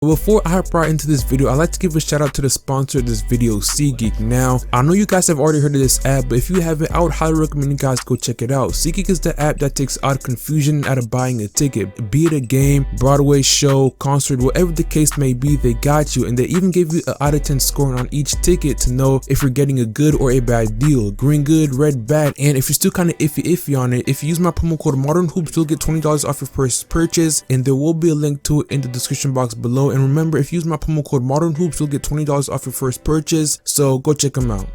Before I hop right into this video, I'd like to give a shout out to the sponsor of this video, SeatGeek. Now, I know you guys have already heard of this app, but if you haven't, I would highly recommend you guys go check it out. SeatGeek is the app that takes out confusion out of buying a ticket. Be it a game, Broadway show, concert, whatever the case may be, they got you. And they even give you an out of 10 scoring on each ticket to know if you're getting a good or a bad deal. Green good, red bad. And if you're still kind of iffy on it, if you use my promo code ModernHoops, you'll get $20 off your first purchase. And there will be a link to it in the description box below. And remember, if you use my promo code ModernHoops, you'll get $20 off your first purchase, so go check them out.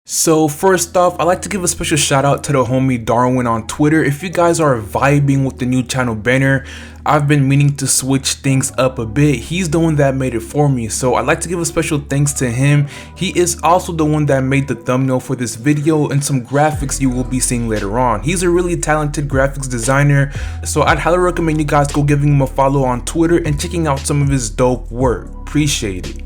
So first off, I'd like to give a special shout out to the homie Darwin on Twitter. If you guys are vibing with the new channel banner, I've been meaning to switch things up a bit. He's the one that made it for me, so I'd like to give a special thanks to him. He is also the one that made the thumbnail for this video and some graphics you will be seeing later on. He's a really talented graphics designer, so I'd highly recommend you guys go giving him a follow on Twitter and checking out some of his dope work. Appreciate it.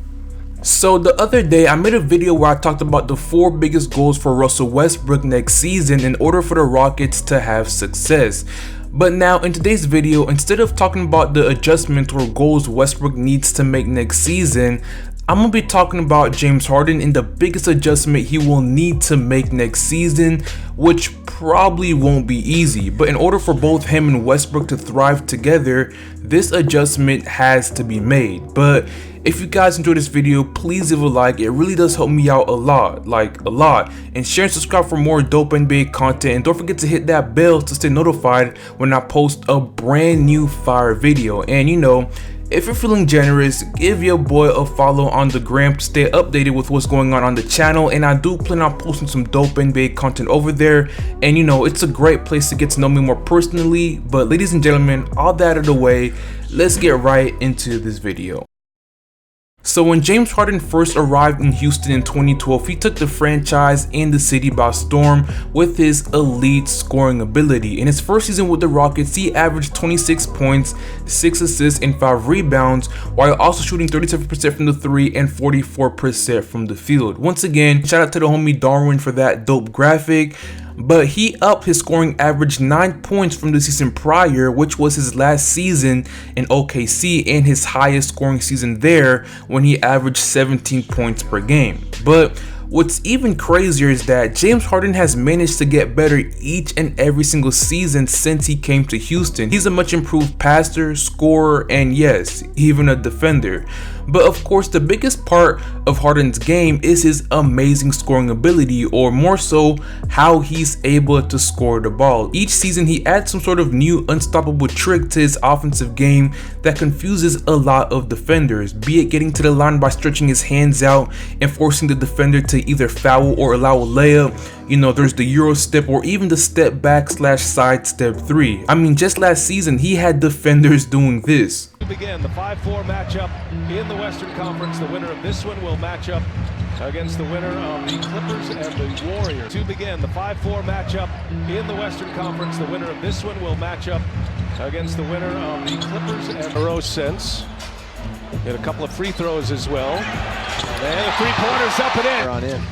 So the other day, I made a video where I talked about the 4 biggest goals for Russell Westbrook next season in order for the Rockets to have success. But now in today's video, instead of talking about the adjustments or goals Westbrook needs to make next season, I'm going to be talking about James Harden and the biggest adjustment he will need to make next season, which probably won't be easy. But in order for both him and Westbrook to thrive together, this adjustment has to be made. But if you guys enjoyed this video, please leave a like. It really does help me out a lot, and share and subscribe for more dope NBA content. And don't forget to hit that bell to stay notified when I post a brand new fire video. And you know, if you're feeling generous, give your boy a follow on the gram to stay updated with what's going on the channel. And I do plan on posting some dope NBA content over there. And you know, it's a great place to get to know me more personally. But ladies and gentlemen, all that out of the way, let's get right into this video. So when James Harden first arrived in Houston in 2012, he took the franchise and the city by storm with his elite scoring ability. In his first season with the Rockets, he averaged 26 points, 6 assists, and 5 rebounds, while also shooting 37% from the 3 and 44% from the field. Once again, shout out to the homie Darwin for that dope graphic. But he upped his scoring average 9 points from the season prior, which was his last season in OKC and his highest scoring season there when he averaged 17 points per game. But what's even crazier is that James Harden has managed to get better each and every single season since he came to Houston. He's a much improved passer, scorer, and yes, even a defender. But of course, the biggest part of Harden's game is his amazing scoring ability, or more so, how he's able to score the ball. Each season, he adds some sort of new unstoppable trick to his offensive game that confuses a lot of defenders, be it getting to the line by stretching his hands out and forcing the defender to either foul or allow a layup. You know, there's the Euro step or even the step back / side step 3. I mean, just last season, he had defenders doing this. To begin the 5-4 matchup in the Western Conference, the winner of this one will match up against the winner of the Clippers and the Warriors. To begin the 5-4 matchup in the Western Conference, the winner of this one will match up against the winner of the Clippers and the sense. Get a couple of free throws as well. And the 3-pointers up and in.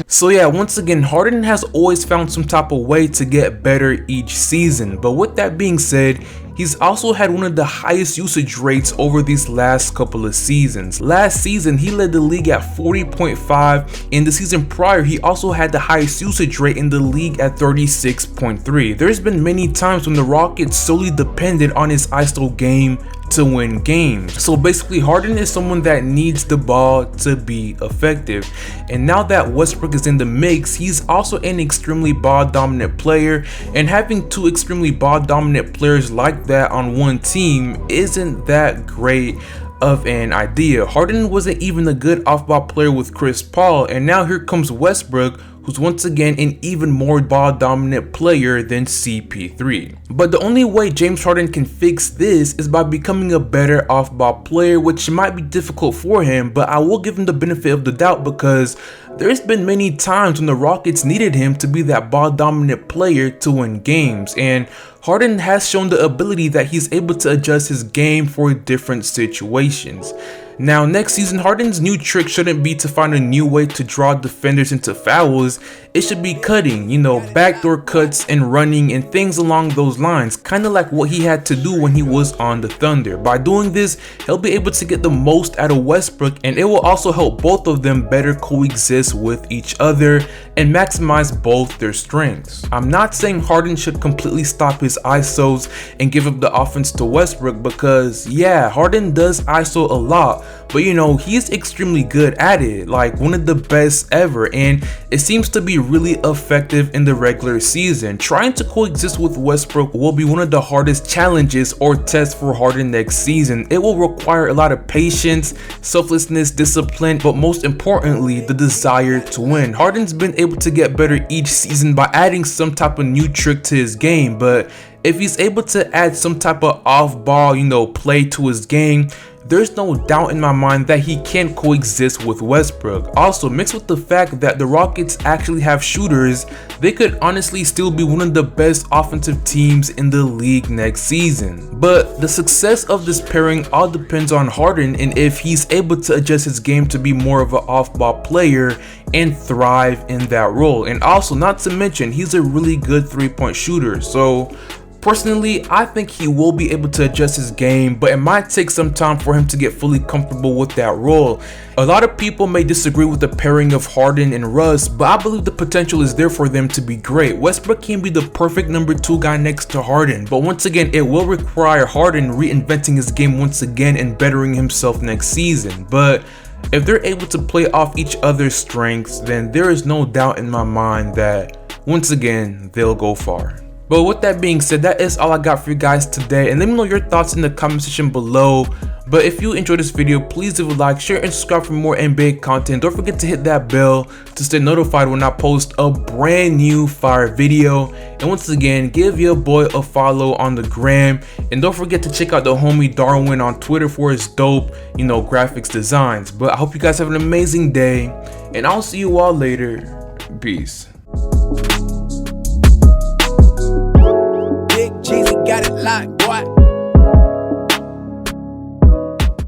So yeah, once again, Harden has always found some type of way to get better each season. But with that being said, he's also had one of the highest usage rates over these last couple of seasons. Last season, he led the league at 40.5. In the season prior, he also had the highest usage rate in the league at 36.3. There's been many times when the Rockets solely depended on his ISO game to win games. So basically, Harden is someone that needs the ball to be effective. And now that Westbrook is in the mix, he's also an extremely ball dominant player, and having 2 extremely ball dominant players like that on one team isn't that great of an idea. Harden wasn't even a good off-ball player with Chris Paul, and now here comes Westbrook, who's once again an even more ball dominant player than CP3. But the only way James Harden can fix this is by becoming a better off-ball player, which might be difficult for him, but I will give him the benefit of the doubt because there's been many times when the Rockets needed him to be that ball dominant player to win games, and Harden has shown the ability that he's able to adjust his game for different situations. Now next season, Harden's new trick shouldn't be to find a new way to draw defenders into fouls. It should be cutting, backdoor cuts and running and things along those lines, kind of like what he had to do when he was on the Thunder. By doing this, he'll be able to get the most out of Westbrook, and it will also help both of them better coexist with each other and maximize both their strengths. I'm not saying Harden should completely stop his ISOs and give up the offense to Westbrook, because yeah, Harden does ISO a lot, but he's extremely good at it, like one of the best ever, and it seems to be really effective in the regular season. Trying to coexist with Westbrook will be one of the hardest challenges or tests for Harden next season. It will require a lot of patience, selflessness, discipline, but most importantly, the desire to win. Harden's been able to get better each season by adding some type of new trick to his game, but if he's able to add some type of off-ball, play to his game, there's no doubt in my mind that he can coexist with Westbrook. Also, mixed with the fact that the Rockets actually have shooters, they could honestly still be one of the best offensive teams in the league next season. But the success of this pairing all depends on Harden and if he's able to adjust his game to be more of an off-ball player and thrive in that role. And also, not to mention, he's a really good three-point shooter. So personally, I think he will be able to adjust his game, but it might take some time for him to get fully comfortable with that role. A lot of people may disagree with the pairing of Harden and Russ, but I believe the potential is there for them to be great. Westbrook can be the perfect number 2 guy next to Harden, but once again, it will require Harden reinventing his game once again and bettering himself next season. But if they're able to play off each other's strengths, then there is no doubt in my mind that once again, they'll go far. But with that being said, that is all I got for you guys today, and let me know your thoughts in the comment section below. But if you enjoyed this video, please leave a like, share, and subscribe for more NBA content. Don't forget to hit that bell to stay notified when I post a brand new fire video. And once again, give your boy a follow on the gram, and don't forget to check out the homie Darwin on Twitter for his dope, graphics designs. But I hope you guys have an amazing day, and I'll see you all later. Peace. Big Jeezy got it locked, boy.